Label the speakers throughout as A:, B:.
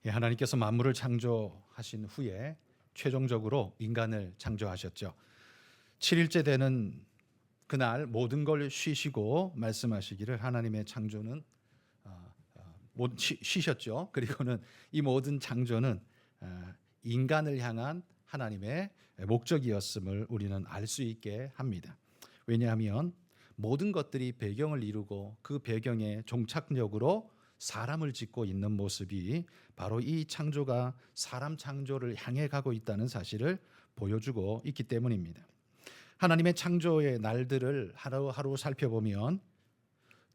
A: 하나님께서 만물을 창조하신 후에 최종적으로 인간을 창조하셨죠. 7일째 되는 그날 모든 걸 쉬시고 말씀하시기를 하나님의 창조는 쉬셨죠. 그리고는 이 모든 창조는 인간을 향한 하나님의 목적이었음을 우리는 알 수 있게 합니다. 왜냐하면 모든 것들이 배경을 이루고 그 배경의 종착역으로 사람을 짓고 있는 모습이 바로 이 창조가 사람 창조를 향해 가고 있다는 사실을 보여주고 있기 때문입니다. 하나님의 창조의 날들을 하루하루 살펴보면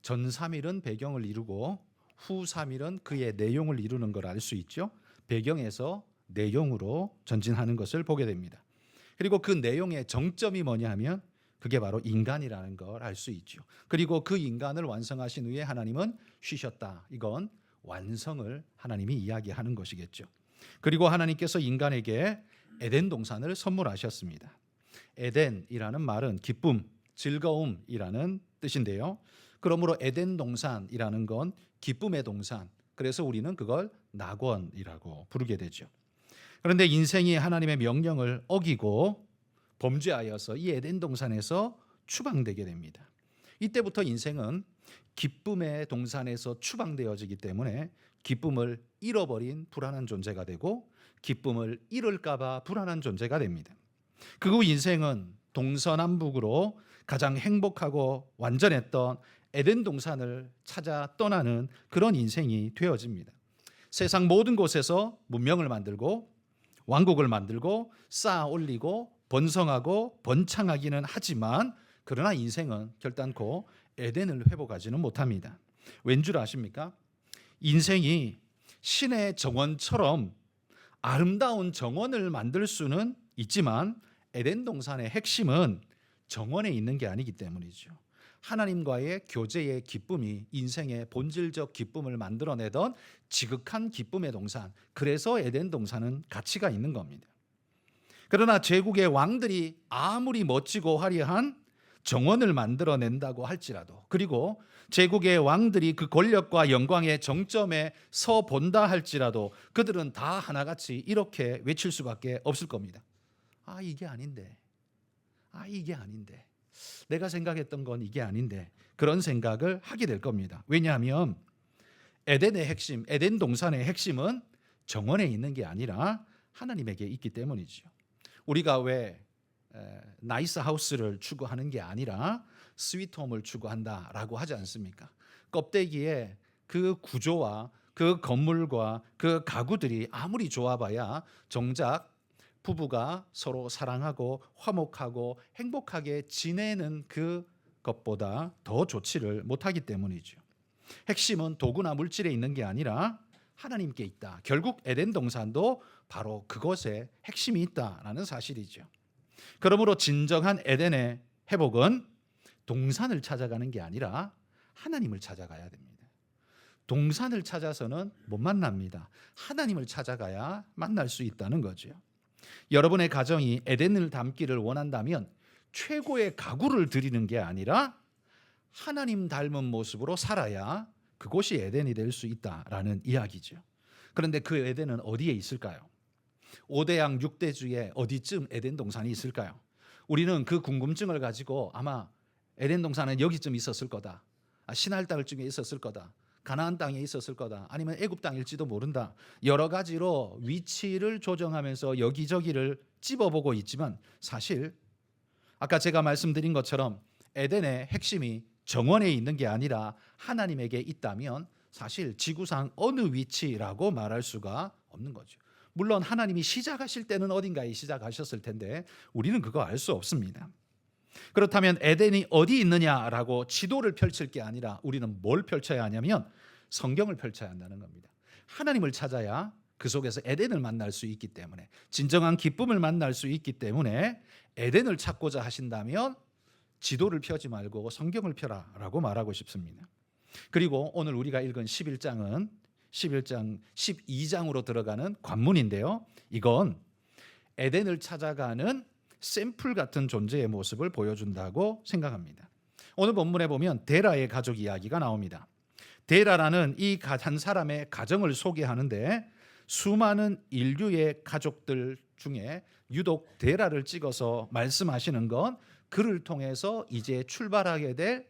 A: 전 3일은 배경을 이루고 후 3일은 그의 내용을 이루는 걸 알 수 있죠. 배경에서 내용으로 전진하는 것을 보게 됩니다. 그리고 그 내용의 정점이 뭐냐 하면 그게 바로 인간이라는 걸 알 수 있죠. 그리고 그 인간을 완성하신 후에 하나님은 쉬셨다. 이건 완성을 하나님이 이야기하는 것이겠죠. 그리고 하나님께서 인간에게 에덴 동산을 선물하셨습니다. 에덴이라는 말은 기쁨, 즐거움이라는 뜻인데요. 그러므로 에덴 동산이라는 건 기쁨의 동산. 그래서 우리는 그걸 낙원이라고 부르게 되죠. 그런데 인생이 하나님의 명령을 어기고 범죄하여서 이 에덴 동산에서 추방되게 됩니다. 이때부터 인생은 기쁨의 동산에서 추방되어지기 때문에 기쁨을 잃어버린 불안한 존재가 되고 기쁨을 잃을까 봐 불안한 존재가 됩니다. 그 후 인생은 동서남북으로 가장 행복하고 완전했던 에덴 동산을 찾아 떠나는 그런 인생이 되어집니다. 세상 모든 곳에서 문명을 만들고 왕국을 만들고 쌓아 올리고 번성하고 번창하기는 하지만 그러나 인생은 결단코 에덴을 회복하지는 못합니다. 왠 줄 아십니까? 인생이 신의 정원처럼 아름다운 정원을 만들 수는 있지만 에덴 동산의 핵심은 정원에 있는 게 아니기 때문이죠. 하나님과의 교제의 기쁨이 인생의 본질적 기쁨을 만들어내던 지극한 기쁨의 동산. 그래서 에덴 동산은 가치가 있는 겁니다. 그러나 제국의 왕들이 아무리 멋지고 화려한 정원을 만들어낸다고 할지라도 그리고 제국의 왕들이 그 권력과 영광의 정점에 서 본다 할지라도 그들은 다 하나같이 이렇게 외칠 수밖에 없을 겁니다. 아, 이게 아닌데. 아, 이게 아닌데. 내가 생각했던 건 이게 아닌데. 그런 생각을 하게 될 겁니다. 왜냐하면 에덴의 핵심, 에덴 동산의 핵심은 정원에 있는 게 아니라 하나님에게 있기 때문이죠. 우리가 왜 나이스 하우스를 추구하는 게 아니라 스위트홈을 추구한다라고 하지 않습니까? 껍데기에 그 구조와 그 건물과 그 가구들이 아무리 좋아봐야 정작 부부가 서로 사랑하고 화목하고 행복하게 지내는 그 것보다 더 좋지를 못하기 때문이죠. 핵심은 도구나 물질에 있는 게 아니라 하나님께 있다. 결국 에덴 동산도 바로 그것에 핵심이 있다라는 사실이죠. 그러므로 진정한 에덴의 회복은 동산을 찾아가는 게 아니라 하나님을 찾아가야 됩니다. 동산을 찾아서는 못 만납니다. 하나님을 찾아가야 만날 수 있다는 거죠. 여러분의 가정이 에덴을 닮기를 원한다면 최고의 가구를 드리는 게 아니라 하나님 닮은 모습으로 살아야 그곳이 에덴이 될 수 있다라는 이야기죠. 그런데 그 에덴은 어디에 있을까요? 5대양 6대주에 어디쯤 에덴 동산이 있을까요? 우리는 그 궁금증을 가지고 아마 에덴 동산은 여기쯤 있었을 거다. 시날 땅쯤에 있었을 거다. 가나안 땅에 있었을 거다. 아니면 애굽 땅일지도 모른다. 여러 가지로 위치를 조정하면서 여기저기를 찝어보고 있지만 사실 아까 제가 말씀드린 것처럼 에덴의 핵심이 정원에 있는 게 아니라 하나님에게 있다면 사실 지구상 어느 위치라고 말할 수가 없는 거죠. 물론 하나님이 시작하실 때는 어딘가에 시작하셨을 텐데 우리는 그거 알 수 없습니다. 그렇다면 에덴이 어디 있느냐라고 지도를 펼칠 게 아니라 우리는 뭘 펼쳐야 하냐면 성경을 펼쳐야 한다는 겁니다. 하나님을 찾아야 그 속에서 에덴을 만날 수 있기 때문에 진정한 기쁨을 만날 수 있기 때문에 에덴을 찾고자 하신다면 지도를 펴지 말고 성경을 펴라라고 말하고 싶습니다. 그리고 오늘 우리가 읽은 11장 12장으로 들어가는 관문인데요. 이건 에덴을 찾아가는 샘플 같은 존재의 모습을 보여준다고 생각합니다. 오늘 본문에 보면 데라의 가족 이야기가 나옵니다. 데라라는 이 한 사람의 가정을 소개하는데 수많은 인류의 가족들 중에 유독 데라를 찍어서 말씀하시는 건 그를 통해서 이제 출발하게 될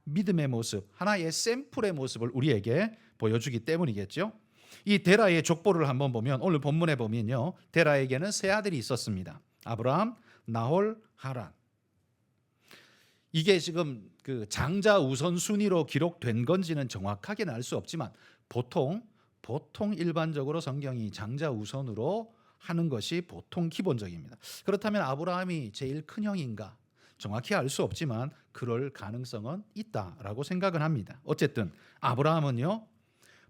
A: 믿음의 모습, 하나의 샘플의 모습을 우리에게 보여주기 때문이겠죠. 이 데라의 족보를 한번 보면 오늘 본문에 보면요, 데라에게는 세 아들이 있었습니다. 아브라함, 나홀, 하란. 이게 지금 그 장자 우선 순위로 기록된 건지는 정확하게는 알 수 없지만 보통 일반적으로 성경이 장자 우선으로 하는 것이 보통 기본적입니다. 그렇다면 아브라함이 제일 큰 형인가? 정확히 알 수 없지만 그럴 가능성은 있다라고 생각을 합니다. 어쨌든 아브라함은요,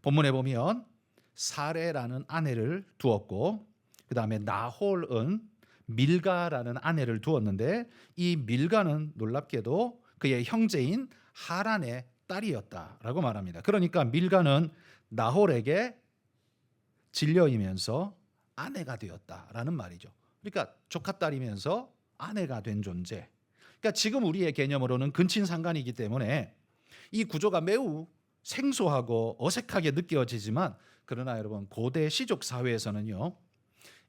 A: 본문에 보면 사레라는 아내를 두었고, 그 다음에 나홀은 밀가라는 아내를 두었는데, 이 밀가는 놀랍게도 그의 형제인 하란의 딸이었다라고 말합니다. 그러니까 밀가는 나홀에게 질려이면서 아내가 되었다라는 말이죠. 그러니까 조카딸이면서 아내가 된 존재. 그러니까 지금 우리의 개념으로는 근친상간이기 때문에 이 구조가 매우 생소하고 어색하게 느껴지지만, 그러나 여러분, 고대 시족 사회에서는요,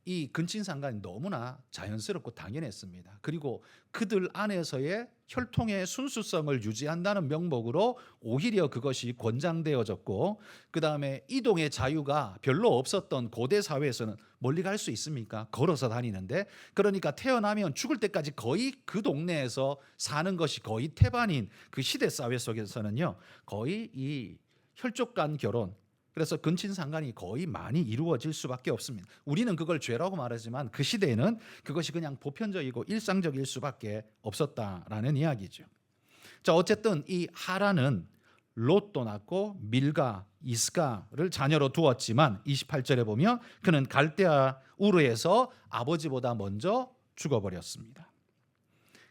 A: 이 근친상간이 너무나 자연스럽고 당연했습니다. 그리고 그들 안에서의 혈통의 순수성을 유지한다는 명목으로 오히려 그것이 권장되어졌고, 그 다음에 이동의 자유가 별로 없었던 고대 사회에서는 멀리 갈 수 있습니까? 걸어서 다니는데. 그러니까 태어나면 죽을 때까지 거의 그 동네에서 사는 것이 거의 태반인 그 시대 사회 속에서는요, 거의 이 혈족 간 결혼, 그래서 근친상간이 거의 많이 이루어질 수밖에 없습니다. 우리는 그걸 죄라고 말하지만 그 시대에는 그것이 그냥 보편적이고 일상적일 수밖에 없었다라는 이야기죠. 자, 어쨌든 이 하란은 롯도 낳고 밀가, 이스가를 자녀로 두었지만 28절에 보면 그는 갈대아 우르에서 아버지보다 먼저 죽어버렸습니다.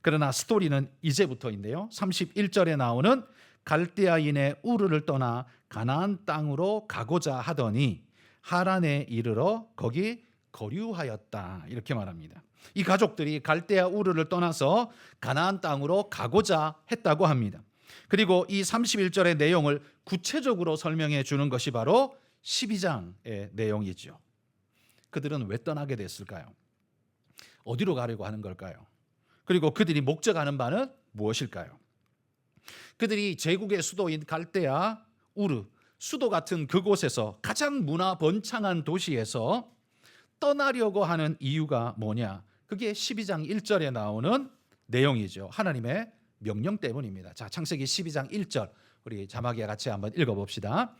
A: 그러나 스토리는 이제부터인데요. 31절에 나오는 갈대아인의 우르를 떠나 가나안 땅으로 가고자 하더니 하란에 이르러 거기 거류하였다, 이렇게 말합니다. 이 가족들이 갈대아 우르를 떠나서 가나안 땅으로 가고자 했다고 합니다. 그리고 이 31절의 내용을 구체적으로 설명해 주는 것이 바로 12장의 내용이죠. 그들은 왜 떠나게 됐을까요? 어디로 가려고 하는 걸까요? 그리고 그들이 목적하는 바는 무엇일까요? 그들이 제국의 수도인 갈대아 우르, 수도 같은 그곳에서, 가장 문화 번창한 도시에서 떠나려고 하는 이유가 뭐냐? 그게 12장 1절에 나오는 내용이죠. 하나님의 명령 때문입니다. 자, 창세기 12장 1절 우리 자막에 같이 한번 읽어봅시다.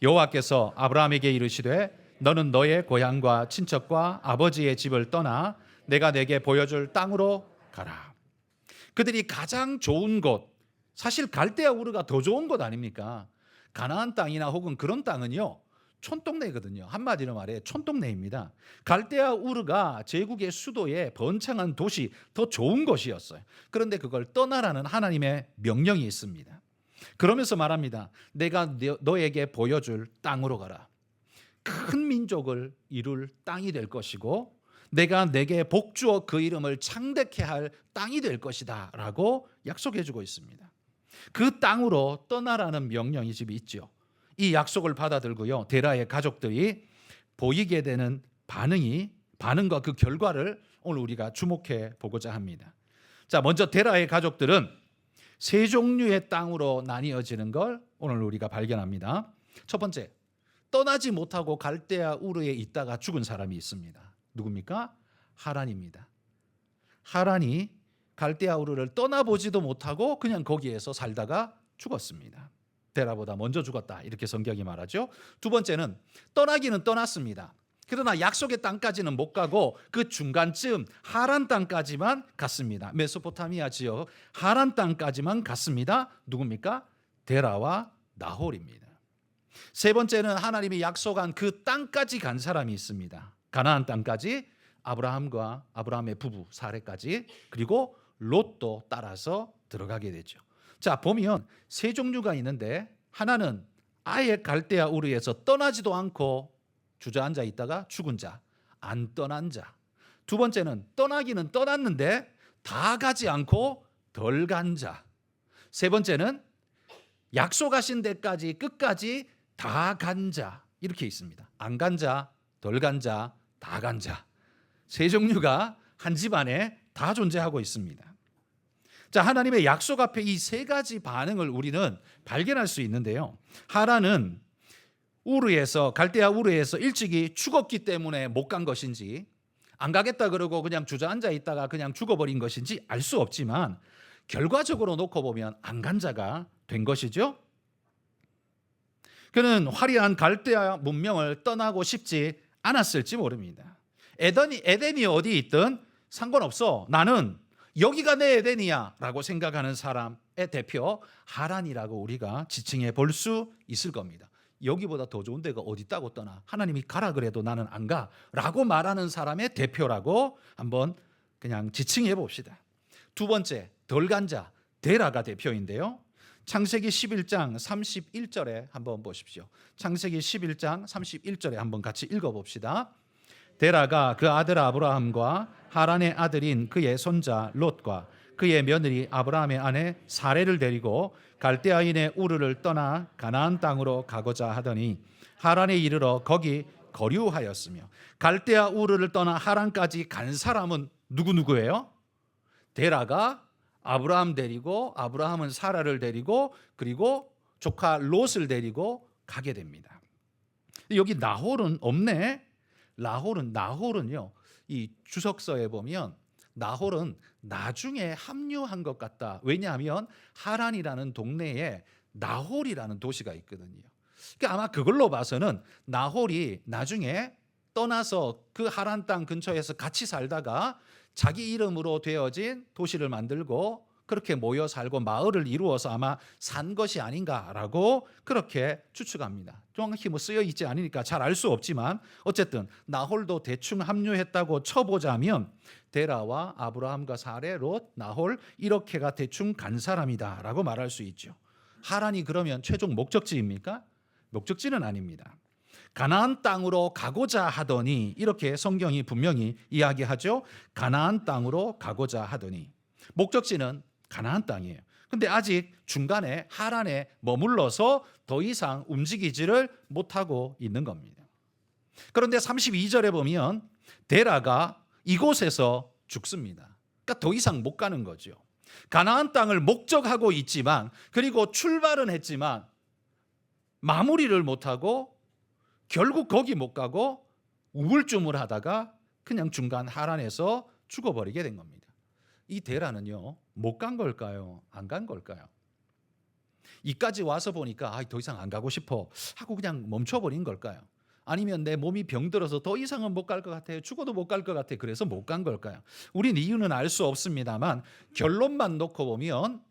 A: 여호와께서 아브라함에게 이르시되 너는 너의 고향과 친척과 아버지의 집을 떠나 내가 내게 보여줄 땅으로 가라. 그들이 가장 좋은 곳, 사실 갈대아 우르가 더 좋은 곳 아닙니까? 가나안 땅이나 혹은 그런 땅은요, 촌동네거든요. 한마디로 말해 촌동네입니다. 갈대아 우르가 제국의 수도에 번창한 도시, 더 좋은 곳이었어요. 그런데 그걸 떠나라는 하나님의 명령이 있습니다. 그러면서 말합니다. 내가 너에게 보여줄 땅으로 가라. 큰 민족을 이룰 땅이 될 것이고 내가 내게 복주어 그 이름을 창대케 할 땅이 될 것이다 라고 약속해 주고 있습니다. 그 땅으로 떠나라는 명령이 지금 있죠. 이 약속을 받아들고요, 데라의 가족들이 보이게 되는 반응과 그 결과를 오늘 우리가 주목해 보고자 합니다. 자, 먼저 데라의 가족들은 세 종류의 땅으로 나뉘어지는 걸 오늘 우리가 발견합니다. 첫 번째, 떠나지 못하고 갈대아 우르에 있다가 죽은 사람이 있습니다. 누굽니까? 하란입니다. 하란이 갈대아 우르를 떠나보지도 못하고 그냥 거기에서 살다가 죽었습니다. 데라보다 먼저 죽었다, 이렇게 성경이 말하죠. 두 번째는 떠나기는 떠났습니다. 그러나 약속의 땅까지는 못 가고 그 중간쯤 하란 땅까지만 갔습니다. 메소포타미아 지역 하란 땅까지만 갔습니다. 누굽니까? 데라와 나홀입니다. 세 번째는 하나님이 약속한 그 땅까지 간 사람이 있습니다. 가나안 땅까지, 아브라함과 아브라함의 부부 사레까지, 그리고 롯도 따라서 들어가게 되죠. 자, 보면 세 종류가 있는데, 하나는 아예 갈대아 우르에서 떠나지도 않고 주저앉아 있다가 죽은 자, 안 떠난 자. 두 번째는 떠나기는 떠났는데 다 가지 않고 덜 간 자. 세 번째는 약속하신 데까지 끝까지 다 간 자. 이렇게 있습니다. 안 간 자, 덜 간 자, 다 간 자. 세 종류가 한 집안에 다 존재하고 있습니다. 자, 하나님의 약속 앞에 이 세 가지 반응을 우리는 발견할 수 있는데요. 하란은 갈대아 우르에서 일찍이 죽었기 때문에 못 간 것인지, 안 가겠다 그러고 그냥 주저앉아 있다가 그냥 죽어버린 것인지 알 수 없지만 결과적으로 놓고 보면 안 간 자가 된 것이죠. 그는 화려한 갈대아 문명을 떠나고 싶지 않았을지 모릅니다. 에덴이 어디 있든 상관없어. 나는 여기가 내 에덴이야 라고 생각하는 사람의 대표 하란이라고 우리가 지칭해 볼 수 있을 겁니다. 여기보다 더 좋은 데가 어디 있다고 떠나. 하나님이 가라 그래도 나는 안 가 라고 말하는 사람의 대표라고 한번 그냥 지칭해 봅시다. 두 번째, 덜 간 자, 데라가 대표인데요. 창세기 11장 31절에 한번 보십시오. 창세기 11장 31절에 한번 같이 읽어봅시다. 데라가 그 아들 아브라함과 하란의 아들인 그의 손자 롯과 그의 며느리 아브라함의 아내 사레를 데리고 갈대아인의 우르를 떠나 가나안 땅으로 가고자 하더니 하란에 이르러 거기 거류하였으며. 갈대아 우르를 떠나 하란까지 간 사람은 누구예요? 데라가 아브라함 데리고, 아브라함은 사라를 데리고, 그리고 조카 롯을 데리고 가게 됩니다. 여기 나홀은 없네. 나홀은요, 이 주석서에 보면 나홀은 나중에 합류한 것 같다. 왜냐하면 하란이라는 동네에 나홀이라는 도시가 있거든요. 그러니까 아마 그걸로 봐서는 나홀이 나중에 떠나서 그 하란 땅 근처에서 같이 살다가 자기 이름으로 되어진 도시를 만들고 그렇게 모여 살고 마을을 이루어서 아마 산 것이 아닌가라고 그렇게 추측합니다. 정확히 쓰여 있지 않으니까 잘 알 수 없지만 어쨌든 나홀도 대충 합류했다고 쳐보자면 데라와 아브라함과 사레, 롯, 나홀 이렇게가 대충 간 사람이다라고 말할 수 있죠. 하란이 그러면 최종 목적지입니까? 목적지는 아닙니다. 가나안 땅으로 가고자 하더니, 이렇게 성경이 분명히 이야기하죠. 가나안 땅으로 가고자 하더니. 목적지는 가나안 땅이에요. 근데 아직 중간에 하란에 머물러서 더 이상 움직이지를 못하고 있는 겁니다. 그런데 32절에 보면 데라가 이곳에서 죽습니다. 그러니까 더 이상 못 가는 거죠. 가나안 땅을 목적하고 있지만, 그리고 출발은 했지만 마무리를 못하고 결국 거기 못 가고 우물쭈물하다가 그냥 중간 하란에서 죽어버리게 된 겁니다. 이 데라는요, 못 간 걸까요? 안 간 걸까요? 이까지 와서 보니까 더 이상 안 가고 싶어 하고 그냥 멈춰버린 걸까요? 아니면 내 몸이 병들어서 더 이상은 못 갈 것 같아요. 죽어도 못 갈 것 같아요. 그래서 못 간 걸까요? 우린 이유는 알 수 없습니다만 결론만 놓고 보면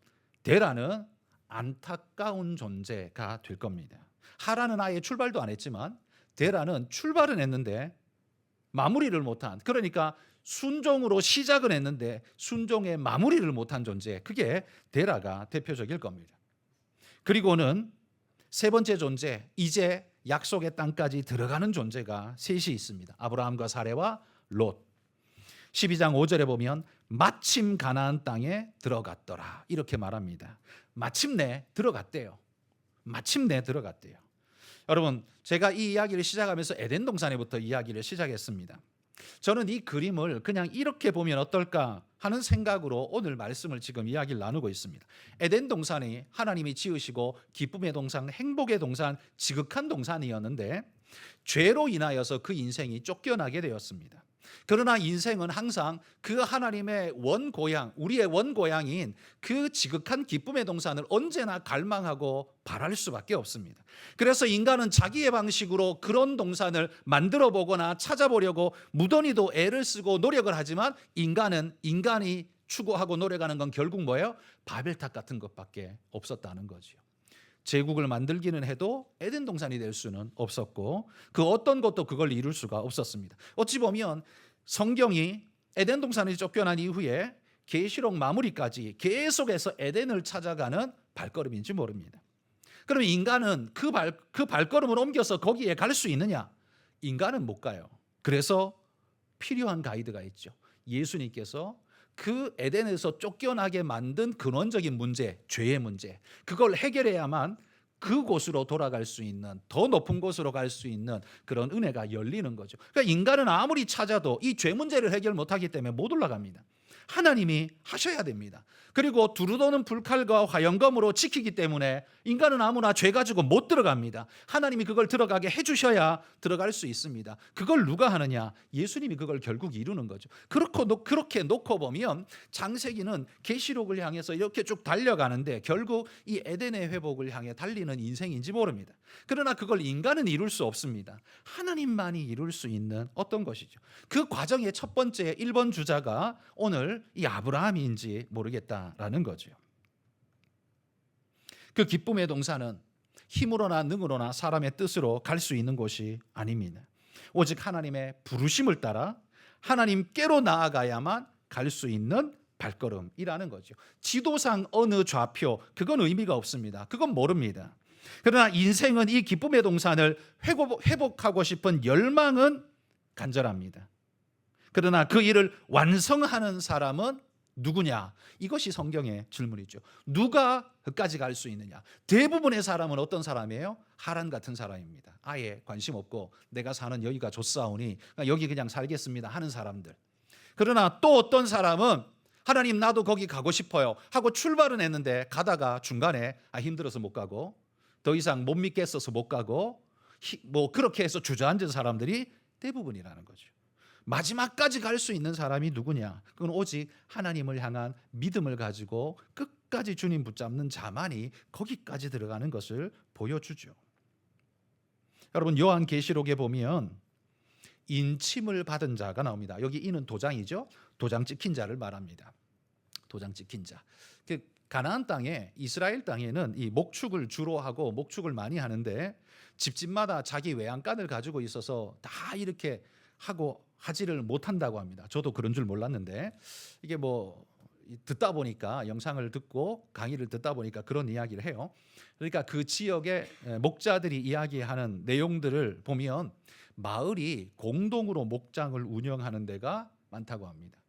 A: 데라는 안타까운 존재가 될 겁니다. 하란은 아예 출발도 안 했지만 데라는 출발은 했는데 마무리를 못한, 그러니까 순종으로 시작은 했는데 순종의 마무리를 못한 존재, 그게 데라가 대표적일 겁니다. 그리고는 세 번째 존재, 이제 약속의 땅까지 들어가는 존재가 셋이 있습니다. 아브라함과 사레와 롯. 12장 5절에 보면 마침 가나안 땅에 들어갔더라 이렇게 말합니다. 마침내 들어갔대요. 마침내 들어갔대요. 여러분, 제가 이 이야기를 시작하면서 에덴 동산에부터 이야기를 시작했습니다. 저는 이 그림을 그냥 이렇게 보면 어떨까 하는 생각으로 오늘 말씀을 지금 이야기를 나누고 있습니다. 에덴 동산이 하나님이 지으시고 기쁨의 동산, 행복의 동산, 지극한 동산이었는데 죄로 인하여서 그 인생이 쫓겨나게 되었습니다. 그러나 인생은 항상 그 하나님의 원고향, 우리의 원고향인 그 지극한 기쁨의 동산을 언제나 갈망하고 바랄 수밖에 없습니다. 그래서 인간은 자기의 방식으로 그런 동산을 만들어 보거나 찾아보려고 무던히도 애를 쓰고 노력을 하지만 인간이 추구하고 노력하는 건 결국 뭐예요? 바벨탑 같은 것밖에 없었다는 거죠. 제국을 만들기는 해도 에덴 동산이 될 수는 없었고 그 어떤 것도 그걸 이룰 수가 없었습니다. 어찌 보면 성경이 에덴 동산이 쫓겨난 이후에 계시록 마무리까지 계속해서 에덴을 찾아가는 발걸음인지 모릅니다. 그럼 인간은 그 발걸음을 옮겨서 거기에 갈 수 있느냐? 인간은 못 가요. 그래서 필요한 가이드가 있죠. 예수님께서 그 에덴에서 쫓겨나게 만든 근원적인 문제, 죄의 문제, 그걸 해결해야만 그곳으로 돌아갈 수 있는, 더 높은 곳으로 갈 수 있는 그런 은혜가 열리는 거죠. 그러니까 인간은 아무리 찾아도 이 죄 문제를 해결 못하기 때문에 못 올라갑니다. 하나님이 하셔야 됩니다. 그리고 두루도는 불칼과 화영검으로 지키기 때문에 인간은 아무나 죄 가지고 못 들어갑니다. 하나님이 그걸 들어가게 해주셔야 들어갈 수 있습니다. 그걸 누가 하느냐? 예수님이 그걸 결국 이루는 거죠. 그렇게 놓고 보면 창세기는 계시록을 향해서 이렇게 쭉 달려가는데 결국 이 에덴의 회복을 향해 달리는 인생인지 모릅니다. 그러나 그걸 인간은 이룰 수 없습니다. 하나님만이 이룰 수 있는 어떤 것이죠. 그 과정의 첫 번째 1번 주자가 오늘 이 아브라함인지 모르겠다라는 거죠. 그 기쁨의 동산은 힘으로나 능으로나 사람의 뜻으로 갈 수 있는 곳이 아닙니다. 오직 하나님의 부르심을 따라 하나님께로 나아가야만 갈 수 있는 발걸음이라는 거죠. 지도상 어느 좌표, 그건 의미가 없습니다. 그건 모릅니다. 그러나 인생은 이 기쁨의 동산을 회복하고 싶은 열망은 간절합니다. 그러나 그 일을 완성하는 사람은 누구냐? 이것이 성경의 질문이죠. 누가 그까지 갈 수 있느냐? 대부분의 사람은 어떤 사람이에요? 하란 같은 사람입니다. 아예 관심 없고 내가 사는 여기가 좋사오니 여기 그냥 살겠습니다 하는 사람들. 그러나 또 어떤 사람은 하나님 나도 거기 가고 싶어요 하고 출발은 했는데 가다가 중간에 힘들어서 못 가고 더 이상 못 믿겠어서 못 가고 뭐 그렇게 해서 주저앉은 사람들이 대부분이라는 거죠. 마지막까지 갈 수 있는 사람이 누구냐? 그건 오직 하나님을 향한 믿음을 가지고 끝까지 주님 붙잡는 자만이 거기까지 들어가는 것을 보여주죠. 여러분 요한계시록에 보면 인침을 받은 자가 나옵니다. 여기 이는 도장이죠. 도장 찍힌 자를 말합니다. 도장 찍힌 자. 가나안 땅에, 이스라엘 땅에는 이 목축을 주로 하고 목축을 많이 하는데 집집마다 자기 외양간을 가지고 있어서 다 이렇게 하고 하지를 못한다고 합니다. 저도 그런 줄 몰랐는데 이게 뭐 듣다 보니까 영상을 듣고 강의를 듣다 보니까 그런 이야기를 해요. 그러니까 그 지역의 목자들이 이야기하는 내용들을 보면 마을이 공동으로 목장을 운영하는 데가 많다고 합니다.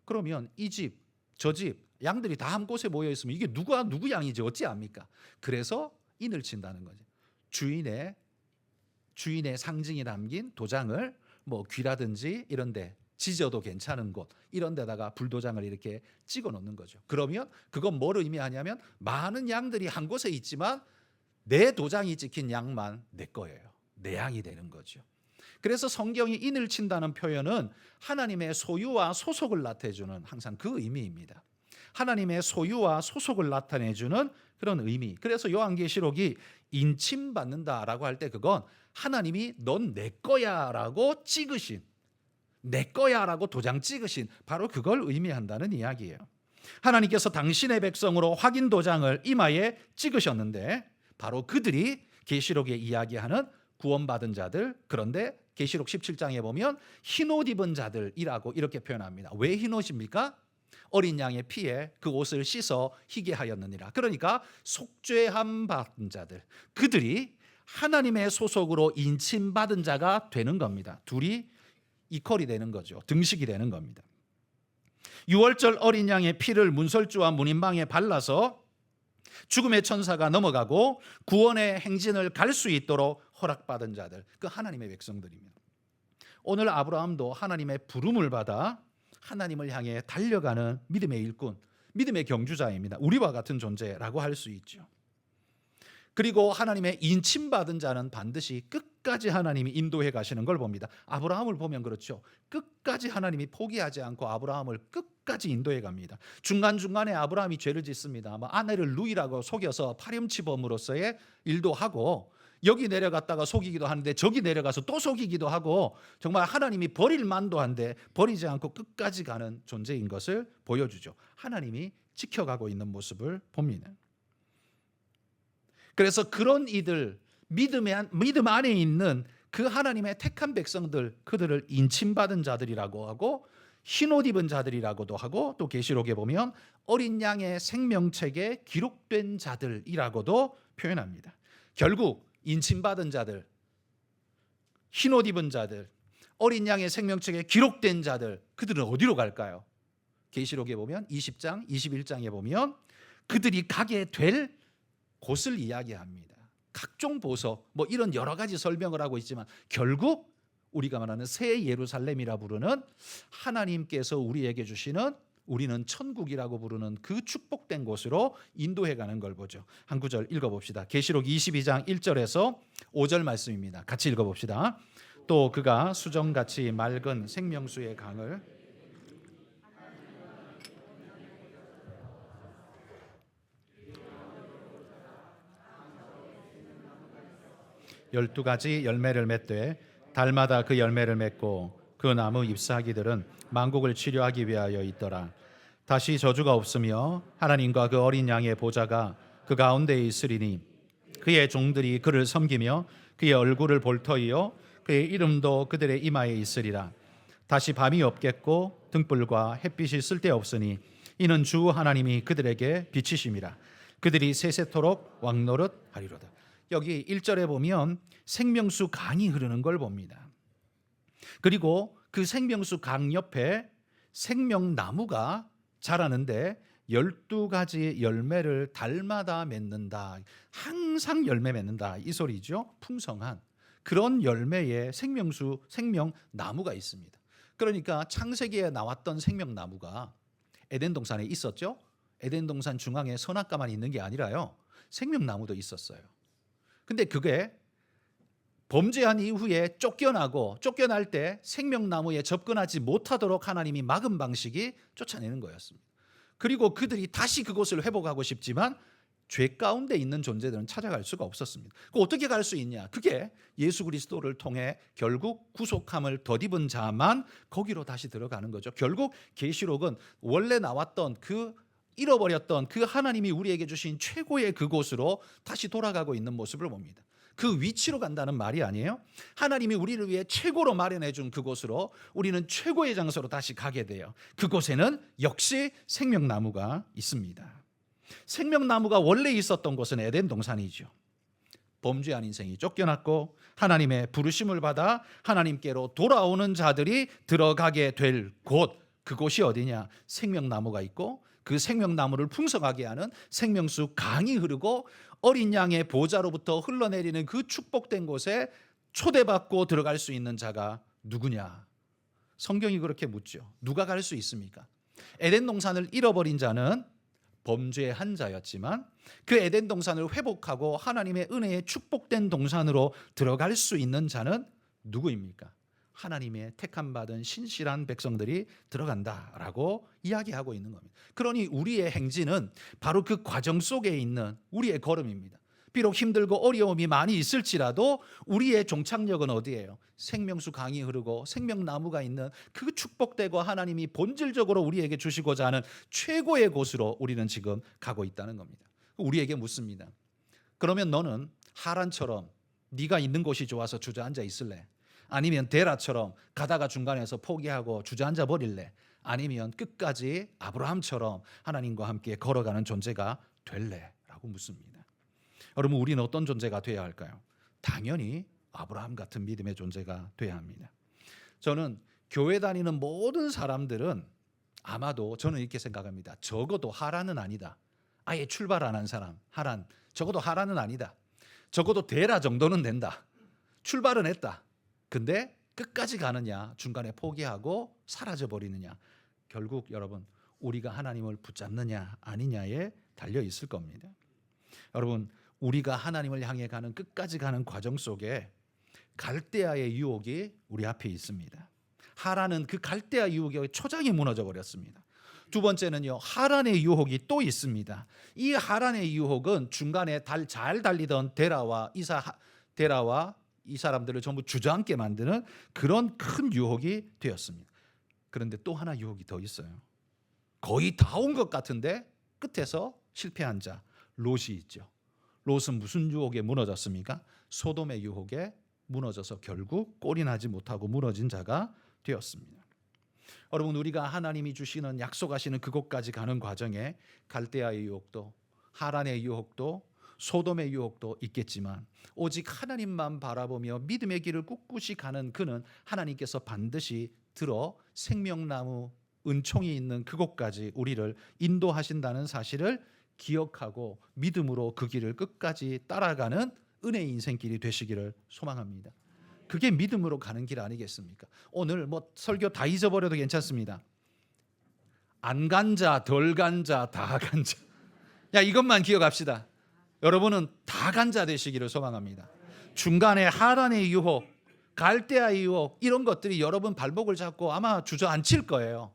A: 그러면 이 집, 저 집, 양들이 다 한 곳에 모여 있으면 이게 누구 양이지 어찌 압니까? 그래서 인을 친다는 거죠. 주인의 상징이 담긴 도장을 뭐 귀라든지 이런 데 지져도 괜찮은 곳 이런 데다가 불도장을 이렇게 찍어 놓는 거죠. 그러면 그건 뭘 의미하냐면 많은 양들이 한 곳에 있지만 내 도장이 찍힌 양만 내 거예요. 내 양이 되는 거죠. 그래서 성경이 인을 친다는 표현은 하나님의 소유와 소속을 나타내주는 항상 그 의미입니다. 하나님의 소유와 소속을 나타내주는 그런 의미. 그래서 요한계시록이 인침받는다라고 할 때 그건 하나님이 넌 내 거야라고 찍으신, 내 거야라고 도장 찍으신 바로 그걸 의미한다는 이야기예요. 하나님께서 당신의 백성으로 확인 도장을 이마에 찍으셨는데 바로 그들이 계시록에 이야기하는 구원받은 자들, 그런데 계시록 17장에 보면 흰옷 입은 자들이라고 이렇게 표현합니다. 왜 흰옷입니까? 어린 양의 피에 그 옷을 씻어 희게 하였느니라. 그러니까 속죄함 받은 자들, 그들이 하나님의 소속으로 인침받은 자가 되는 겁니다. 둘이 이퀄이 되는 거죠. 등식이 되는 겁니다. 유월절 어린 양의 피를 문설주와 문인방에 발라서 죽음의 천사가 넘어가고 구원의 행진을 갈 수 있도록 허락받은 자들, 그 하나님의 백성들입니다. 오늘 아브라함도 하나님의 부름을 받아 하나님을 향해 달려가는 믿음의 일꾼, 믿음의 경주자입니다. 우리와 같은 존재라고 할 수 있죠. 그리고 하나님의 인침받은 자는 반드시 끝까지 하나님이 인도해 가시는 걸 봅니다. 아브라함을 보면 그렇죠. 끝까지 하나님이 포기하지 않고 아브라함을 끝까지 인도해 갑니다. 중간중간에 아브라함이 죄를 짓습니다. 아내를 루이라고 속여서 파렴치범으로서의 일도 하고 여기 내려갔다가 속이기도 하는데 저기 내려가서 또 속이기도 하고 정말 하나님이 버릴 만도 한데 버리지 않고 끝까지 가는 존재인 것을 보여주죠. 하나님이 지켜가고 있는 모습을 봅니다. 그래서 그런 이들, 믿음 안에 있는 그 하나님의 택한 백성들, 그들을 인침받은 자들이라고 하고 흰옷 입은 자들이라고도 하고 또 계시록에 보면 어린 양의 생명책에 기록된 자들이라고도 표현합니다. 결국 인침받은 자들, 흰옷 입은 자들, 어린 양의 생명책에 기록된 자들, 그들은 어디로 갈까요? 계시록에 보면 20장, 21장에 보면 그들이 가게 될 곳을 이야기합니다. 각종 보석, 뭐 이런 여러 가지 설명을 하고 있지만 결국 우리가 말하는 새 예루살렘이라 부르는 하나님께서 우리에게 주시는, 우리는 천국이라고 부르는 그 축복된 곳으로 인도해 가는 걸 보죠. 한 구절 읽어봅시다. 계시록 22장 1절에서 5절 말씀입니다. 같이 읽어봅시다. 또 그가 수정같이 맑은 생명수의 강을 12가지 열매를 맺되 달마다 그 열매를 맺고 그 나무 잎사귀들은 만국을 치료하기 위하여 있더라. 다시 저주가 없으며 하나님과 그 어린 양의 보좌가 그 가운데에 있으리니 그의 종들이 그를 섬기며 그의 얼굴을 볼 터이요 그의 이름도 그들의 이마에 있으리라. 다시 밤이 없겠고 등불과 햇빛이 쓸데없으니 이는 주 하나님이 그들에게 비치심이라. 그들이 세세토록 왕노릇 하리로다. 여기 1절에 보면 생명수 강이 흐르는 걸 봅니다. 그리고 그 생명수 강 옆에 생명나무가 자라는데 12가지 열매를 달마다 맺는다. 항상 열매 맺는다. 이 소리죠. 풍성한 그런 열매의 생명수, 생명나무가 있습니다. 그러니까 창세기에 나왔던 생명나무가 에덴 동산에 있었죠. 에덴 동산 중앙에 선악과만 있는 게 아니라요. 생명나무도 있었어요. 근데 그게 범죄한 이후에 쫓겨날 때 생명나무에 접근하지 못하도록 하나님이 막은 방식이 쫓아내는 거였습니다. 그리고 그들이 다시 그곳을 회복하고 싶지만 죄 가운데 있는 존재들은 찾아갈 수가 없었습니다. 어떻게 갈 수 있냐? 그게 예수 그리스도를 통해 결국 구속함을 덧입은 자만 거기로 다시 들어가는 거죠. 결국 계시록은 원래 나왔던 그 잃어버렸던 그 하나님이 우리에게 주신 최고의 그곳으로 다시 돌아가고 있는 모습을 봅니다. 그 위치로 간다는 말이 아니에요. 하나님이 우리를 위해 최고로 마련해 준 그곳으로 우리는 최고의 장소로 다시 가게 돼요. 그곳에는 역시 생명나무가 있습니다. 생명나무가 원래 있었던 곳은 에덴 동산이죠. 범죄한 인생이 쫓겨났고 하나님의 부르심을 받아 하나님께로 돌아오는 자들이 들어가게 될 곳, 그곳이 어디냐? 생명나무가 있고 그 생명나무를 풍성하게 하는 생명수 강이 흐르고 어린 양의 보좌로부터 흘러내리는 그 축복된 곳에 초대받고 들어갈 수 있는 자가 누구냐? 성경이 그렇게 묻죠. 누가 갈 수 있습니까? 에덴 동산을 잃어버린 자는 범죄한 자였지만 그 에덴 동산을 회복하고 하나님의 은혜에 축복된 동산으로 들어갈 수 있는 자는 누구입니까? 하나님의 택함 받은 신실한 백성들이 들어간다라고 이야기하고 있는 겁니다. 그러니 우리의 행진은 바로 그 과정 속에 있는 우리의 걸음입니다. 비록 힘들고 어려움이 많이 있을지라도 우리의 종착역은 어디예요? 생명수 강이 흐르고 생명나무가 있는 그 축복되고 하나님이 본질적으로 우리에게 주시고자 하는 최고의 곳으로 우리는 지금 가고 있다는 겁니다. 우리에게 묻습니다. 그러면 너는 하란처럼 네가 있는 곳이 좋아서 주저앉아 있을래? 아니면 데라처럼 가다가 중간에서 포기하고 주저앉아 버릴래? 아니면 끝까지 아브라함처럼 하나님과 함께 걸어가는 존재가 될래? 라고 묻습니다. 여러분, 우리는 어떤 존재가 되어야 할까요? 당연히 아브라함 같은 믿음의 존재가 되어야 합니다. 저는 교회 다니는 모든 사람들은 아마도 저는 이렇게 생각합니다. 적어도 하란은 아니다. 아예 출발 안 한 사람, 하란. 적어도 하란은 아니다. 적어도 데라 정도는 된다. 출발은 했다. 근데 끝까지 가느냐, 중간에 포기하고 사라져 버리느냐, 결국 여러분 우리가 하나님을 붙잡느냐 아니냐에 달려 있을 겁니다. 여러분, 우리가 하나님을 향해 가는 끝까지 가는 과정 속에 갈대아의 유혹이 우리 앞에 있습니다. 하란은 그 갈대아 유혹에 초장이 무너져 버렸습니다. 두 번째는요, 하란의 유혹이 또 있습니다. 이 하란의 유혹은 중간에 잘 달리던 데라와 이 사람들을 전부 주저앉게 만드는 그런 큰 유혹이 되었습니다. 그런데 또 하나 유혹이 더 있어요. 거의 다 온 것 같은데 끝에서 실패한 자, 롯이 있죠. 롯은 무슨 유혹에 무너졌습니까? 소돔의 유혹에 무너져서 결국 꼴이 나지 못하고 무너진 자가 되었습니다. 여러분, 우리가 하나님이 주시는 약속하시는 그곳까지 가는 과정에 갈대아의 유혹도 하란의 유혹도 소돔의 유혹도 있겠지만 오직 하나님만 바라보며 믿음의 길을 꿋꿋이 가는 그는 하나님께서 반드시 들어 생명나무 은총이 있는 그곳까지 우리를 인도하신다는 사실을 기억하고 믿음으로 그 길을 끝까지 따라가는 은혜의 인생길이 되시기를 소망합니다. 그게 믿음으로 가는 길 아니겠습니까? 오늘 뭐 설교 다 잊어버려도 괜찮습니다. 안 간 자, 덜 간 자, 다 간 자. 야, 이것만 기억합시다. 여러분은 다 간 자 되시기를 소망합니다. 중간에 하란의 유혹, 갈대아의 유혹 이런 것들이 여러분 발목을 잡고 아마 주저앉힐 거예요.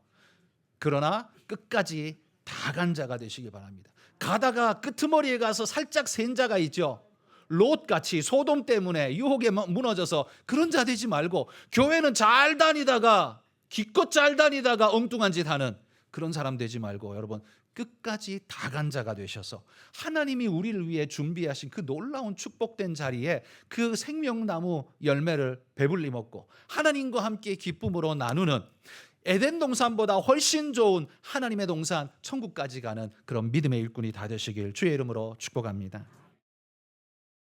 A: 그러나 끝까지 다 간 자가 되시기 바랍니다. 가다가 끄트머리에 가서 살짝 센 자가 있죠. 롯같이 소돔 때문에 유혹에 무너져서 그런 자 되지 말고 교회는 잘 다니다가 기껏 잘 다니다가 엉뚱한 짓 하는 그런 사람 되지 말고 여러분 끝까지 다 간 자가 되셔서 하나님이 우리를 위해 준비하신 그 놀라운 축복된 자리에 그 생명나무 열매를 배불리 먹고 하나님과 함께 기쁨으로 나누는 에덴 동산보다 훨씬 좋은 하나님의 동산 천국까지 가는 그런 믿음의 일꾼이 다 되시길 주의 이름으로 축복합니다.